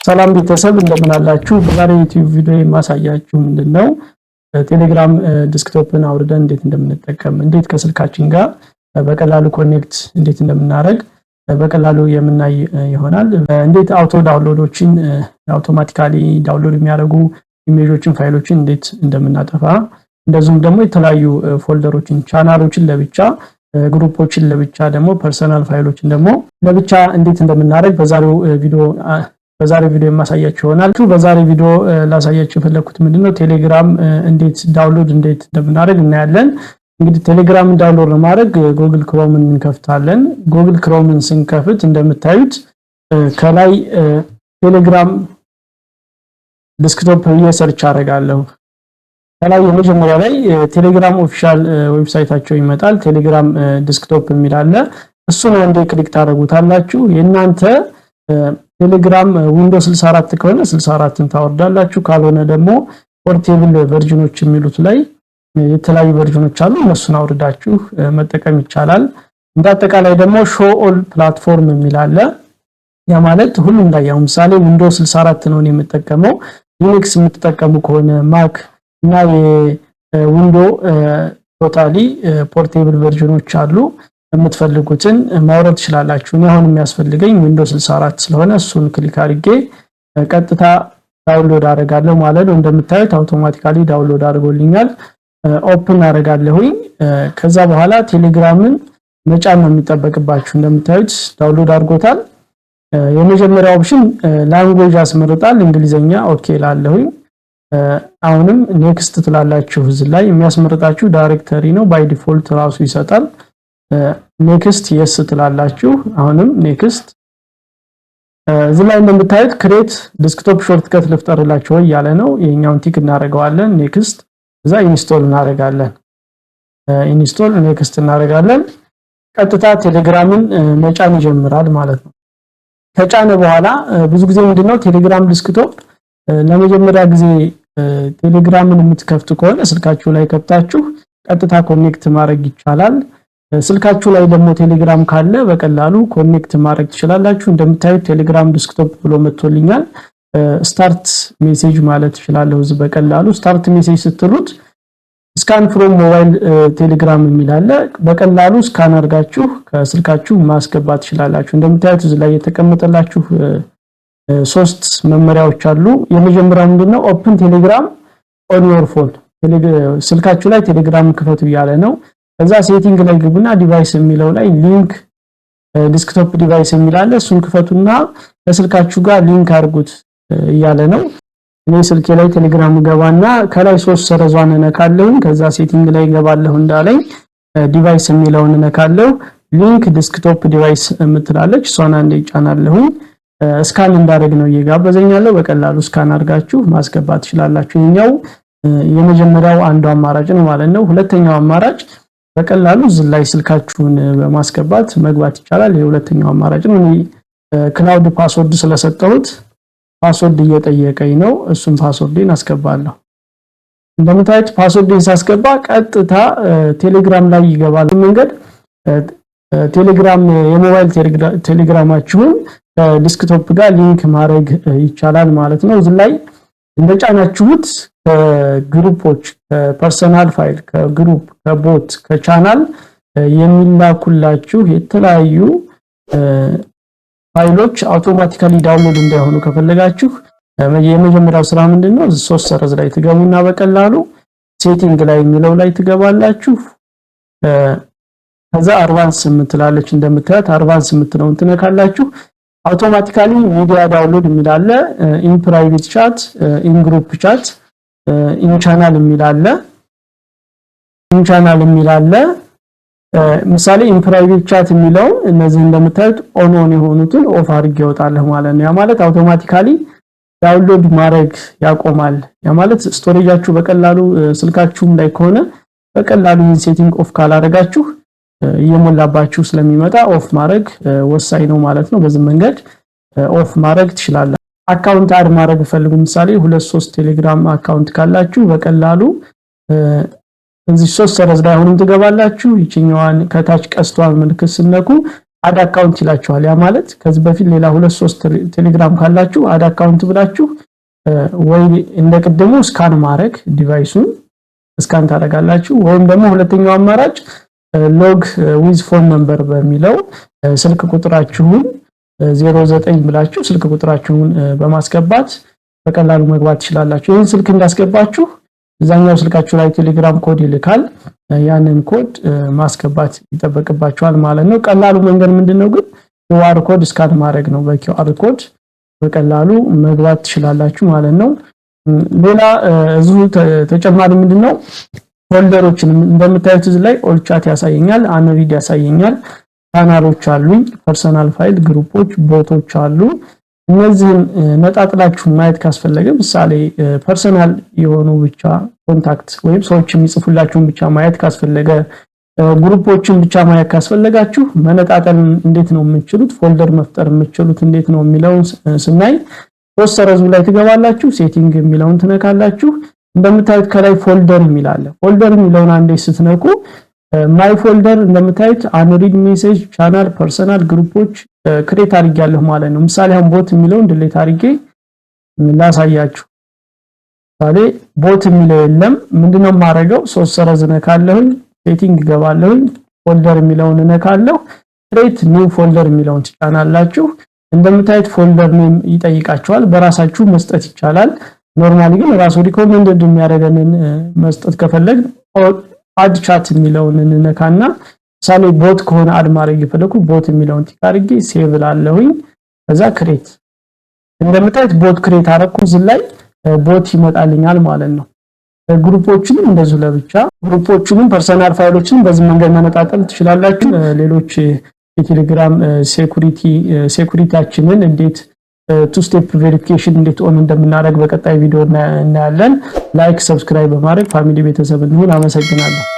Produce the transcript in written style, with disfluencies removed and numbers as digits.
ሰላም ቤተሰብ እንደምን አላችሁ? በዛሬው ዩቲዩብ ቪዲዮ የማሳያችሁ ምንድነው ቴሌግራም ዲስክቶፕን አውርደን እንዴት እንደምንጠቀም እንዴት ከስልካችን ጋር በቀላሉ ኮኔክት እንዴት እንደምናደርግ በቀላሉ የምናይ ይሆናል። እንዴት አውቶ ዳውንሎዶችን አውቶማቲካሊ ዳውንሎድ የሚያደርጉ ኢሜጆችን ፋይሎችን እንዴት እንደምናጠፋ እንደዚሁም ደግሞ የተለያዩ ፎልደሮችን ቻናሎችን ለብቻ ግሩፖችን ለብቻ ደግሞ ፐርሰናል ፋይሎችን ደግሞ ለብቻ እንዴት እንደምናደርግ በዛሬው ቪዲዮ የማሳያችሁ ይሆናል። በዛሬው ቪዲዮ ላሳያችሁ የፈለኩት ምንድነው ቴሌግራም እንዴት ዳውንሎድ እንዴት እንደምናደርግ እናያለን። እንግዲህ ቴሌግራም ዳውንሎድ ለማድረግ ጉግል ክሮምን እንከፍታለን። ጉግል ክሮምን ስንከፍት እንደምታዩት ከላይ ቴሌግራም ዲስክቶፕ ሰርች አደርጋለሁ። ከላይ የመጀመሪያ ላይ ቴሌግራም ኦፊሻል ዌብሳይታቸው ይመጣል። ቴሌግራም ዲስክቶፕ የሚል አለ። እሱን አንዴ ክሊክ ታደርጉታላችሁ። የእናንተ ቴሌግራም ዊንዶውስ 64 ከሆነ 64ን ታወርዳላችሁ። ካልሆነ ደግሞ ፖርቴብል ቨርዥኖች የሚሉት ላይ የተለያዩ ቨርዥኖች አሉ። እነሱን አውርዳችሁ መጠቀም ይቻላል። እንዳጠቃላይ ደግሞ ሾው ኦል ፕላትፎርም የሚል አለ። ያ ማለት ሁሉም ላይ ያው ምሳሌ ዊንዶውስ 64 ነው የምጠቀመው። ሊነክስ የምትጠቀሙ ከሆነ ማክ እና የዊንዶ ቶታሊ ፖርቴብል ቨርዥኖች አሉ። የምትፈልጉትን ማውረድ ትችላላችሁ። እኔ አሁን የሚያስፈልገኝ ዊንዶውስ 64 ስለሆነ እሱን ክሊክ አድርጌ ቀጥታ ዳውንሎድ አደርጋለሁ ማለት ነው። እንደምታዩት አውቶማቲካሊ ዳውንሎድ አድርጎልኛል። ኦፕን አደርጋለሁኝ። ከዛ በኋላ ቴሌግራምን መጫን ነው የሚጠበቅባችሁ። እንደምታዩት ዳውንሎድ አድርጎታል። የመጀመሪያው ኦፕሽን ላንጉዌጅ ያስመርጣል። እንግሊዘኛ ኦኬ ላለሁኝ። አሁንም ኔክስት ትላላችሁ። እዚህ ላይ የሚያስመርጣችሁ ዳይሬክተሪ ነው። ባይ ዲፎልት ራሱ ይሰጣል። ኔክስት የስ ትላላችሁ። አሁንም ኔክስት። እዚህ ላይ እንደምታዩት ክሬት ዲስክቶፕ ሾርትከት ልፍጠርላችሁ ያለ ነው። የኛውን ቲክ እናደርገዋለን። ኔክስት። እዛ ኢንስቶል እናደርጋለን። ኢንስቶል ኔክስት እናደርጋለን። ቀጥታ ቴሌግራምን መጫን ይጀምራል ማለት ነው። ከጫነ በኋላ ብዙ ጊዜ ምንድነው ቴሌግራም ዲስክቶፕ ለመጀመሪያ ጊዜ ቴሌግራምን የምትከፍቱ ከሆነ ስልካችሁ ላይ ከፍታችሁ ቀጥታ ኮኔክት ማድረግ ይቻላል። ስልካችሁ ላይ ደግሞ ቴሌግራም ካለ በቀላሉ ኮኔክት ማድረግ ትችላላችሁ። እንደምታዩት ቴሌግራም ዲስክቶፕ ብሎ መጥቶልኛል። ስታርት ሜሴጅ ማለት ትችላለሁ። እዚህ በቀላሉ ስታርት ሜሴጅ ስትሉት ስካን ፍሮም ሞባይል ቴሌግራም የሚል አለ። በቀላሉ ስካን አድርጋችሁ ከስልካችሁ ማስገባት ትችላላችሁ። እንደምታዩት እዚህ ላይ የተቀመጠላችሁ ሶስት መመሪያዎች አሉ። የመጀመሪያው ምንድነው ኦፕን ቴሌግራም ኦን ዮር ፎን፣ ስልካችሁ ላይ ቴሌግራም ክፈቱ እያለ ነው። ከዛ ሴቲንግ ላይ ግቡና ዲቫይስ የሚለው ላይ ሊንክ ዲስክቶፕ ዲቫይስ የሚል አለ። እሱን ክፈቱና ከስልካችሁ ጋር ሊንክ አድርጉት እያለ ነው። እኔ ስልኬ ላይ ቴሌግራም ገባና ከላይ ሶስት ሰረዟን ነካለሁ። ከዛ ሴቲንግ ላይ ገባለሁ እንዳለኝ ዲቫይስ የሚለውን ነካለሁ። ሊንክ ዲስክቶፕ ዲቫይስ የምትላለች እሷን አንዴ ጫናለሁ። ስካን እንዳደረግ ነው እየጋበዘኛለሁ። በቀላሉ ስካን አድርጋችሁ ማስገባት ትችላላችሁ። ይሄኛው የመጀመሪያው አንዱ አማራጭ ነው ማለት ነው። ሁለተኛው አማራጭ በቀላሉ እዚህ ላይ ስልካችሁን በማስገባት መግባት ይቻላል። የሁለተኛው አማራጭ ነው። እኔ ክላውድ ፓስወርድ ስለሰጠሁት ፓስወርድ እየጠየቀኝ ነው። እሱም ፓስወርድን አስገባለሁ። እንደምታዩት ፓስወርድን ሳስገባ ቀጥታ ቴሌግራም ላይ ይገባል። መንገድ ቴሌግራም የሞባይል ቴሌግራማችሁን ከዲስክቶፕ ጋር ሊንክ ማድረግ ይቻላል ማለት ነው። እዚህ ላይ እንደጫናችሁት ከግሩፖች ከፐርሰናል ፋይል ከግሩፕ ከቦት ከቻናል የሚላኩላችሁ የተለያዩ ፋይሎች አውቶማቲካሊ ዳውንሎድ እንዳይሆኑ ከፈለጋችሁ የመጀመሪያው ስራ ምንድነው ሶስት ሰረዝ ላይ ትገቡና በቀላሉ ሴቲንግ ላይ የሚለው ላይ ትገባላችሁ። ከዛ አድቫንስ የምትላለች እንደምታዩት አድቫንስ የምትለውን ትነካላችሁ። አውቶማቲካሊ ሚዲያ ዳውንሎድ የሚል አለ። ኢን ፕራይቬት ቻት፣ ኢን ግሩፕ ቻት፣ ኢን ቻናል የሚል አለ። ኢን ቻናል የሚል አለ። ምሳሌ ኢን ፕራይቬት ቻት የሚለው እነዚህ እንደምታዩት ኦን የሆኑትን ኦፍ አድርጌ ያወጣለሁ ማለት ነው። ያ ማለት አውቶማቲካሊ ዳውንሎድ ማድረግ ያቆማል። ያ ማለት ስቶሬጃችሁ በቀላሉ ስልካችሁም ላይ ከሆነ በቀላሉ ይህን ሴቲንግ ኦፍ ካላደረጋችሁ እየሞላባችሁ ስለሚመጣ ኦፍ ማድረግ ወሳኝ ነው ማለት ነው። በዚህ መንገድ ኦፍ ማድረግ ትችላላችሁ። አካውንት አድ ማድረግ ፈልጉ ምሳሌ 2-3 ቴሌግራም አካውንት ካላችሁ በቀላሉ እዚህ ሶስት ሰረዝ ላይ አሁንም ትገባላችሁ። ይችኛዋን ከታች ቀስቷን ምልክት ስነኩ አድ አካውንት ይላችኋል። ያ ማለት ከዚህ በፊት ሌላ 2-3 ቴሌግራም ካላችሁ አድ አካውንት ብላችሁ ወይ እንደቀደሙ ስካን ማድረግ ዲቫይሱን ስካን ታደርጋላችሁ ወይም ደግሞ ሁለተኛው አማራጭ ሎግ ዊዝ ፎን ነምበር በሚለው ስልክ ቁጥራችሁን 09 ብላችሁ ስልክ ቁጥራችሁን በማስገባት በቀላሉ መግባት ትችላላችሁ። ይሄን ስልክ እንዳስገባችሁ እዛኛው ስልካችሁ ላይ ቴሌግራም ኮድ ይልካል። ያንን ኮድ ማስገባት ይጠበቅባችኋል ማለት ነው። ቀላሉ መንገድ ምንድነው ግን QR ኮድ ስካን ማድረግ ነው። በQR ኮድ በቀላሉ መግባት ትችላላችሁ ማለት ነው። ሌላ እዚሁ ተጨማሪ ምንድነው ፎልደሮችን እንደምታዩት እዚህ ላይ ኦል ቻት ያሳየኛል፣ አንሪድ ያሳየኛል፣ ቻናሎች አሉኝ፣ ፐርሰናል ፋይል፣ ግሩፖች፣ ቦቶች አሉ። እነዚህን ነጣጥላችሁ ማየት ካስፈለገ ምሳሌ ፐርሰናል የሆኑ ብቻ ኮንታክት ወይም ሰዎች የሚጽፉላችሁን ብቻ ማየት ካስፈለገ ግሩፖችን ብቻ ማየት ካስፈለጋችሁ መነጣጠል እንዴት ነው የምትችሉት ፎልደር መፍጠር የምትችሉት እንዴት ነው የሚለውን ስናይ ሶስት ሰረዙ ላይ ትገባላችሁ ሴቲንግ የሚለውን ትነካላችሁ እንደምታዩት ከላይ ፎልደር የሚላል ፎልደር የሚለውን አንዴ ስትነኩ ማይ ፎልደር እንደምታዩት አንሪድ ሜሴጅ ቻናል ፐርሰናል ግሩፖች ክሬት አድርጌያለሁ ማለት ነው ምሳሌ አሁን ቦት የሚለውን ዲሊት አድርጌ ላሳያችሁ ምሳሌ ቦት የሚለው የለም ምንድነው ማረጋው ሶስት ሰረዝ ነካለሁ ሴቲንግ ገባለሁ ፎልደር የሚለውን ነካለሁ ክሬት ኒው ፎልደር የሚለውን ትጫናላችሁ እንደምታዩት ፎልደር ኔም ይጠይቃችኋል በራሳችሁ መስጠት ይቻላል ኖርማሊ ግን ራሱ ሪኮመንድድ የሚያደርገንን መስጠት ከፈለግ አድ ቻት የሚለውን እንነካና ሳሌ ቦት ከሆነ አድ ማድረግ ይፈልኩ ቦት የሚለውን ትካርጊ ሴቭ ላለሁኝ ከዛ ክሬት እንደምታዩት ቦት ክሬት አረኩ ዝላይ ቦት ይመጣልኛል ማለት ነው ግሩፖችን እንደዚህ ለብቻ ግሩፖችንም ፐርሰናል ፋይሎችን በዚህ መንገድ መነጣጠል ትችላላችሁ ሌሎች የቴሌግራም ሴኩሪቲያችንን እንዴት ቱ ስቴፕ ቬሪፊኬሽን እንዴት ኦን እንደምናደርግ በቀጣይ ቪዲዮ እናያለን ላይክ ሰብስክራይብ በማድረግ ፋሚሊ ቤተሰብ እንሁን አመሰግናለሁ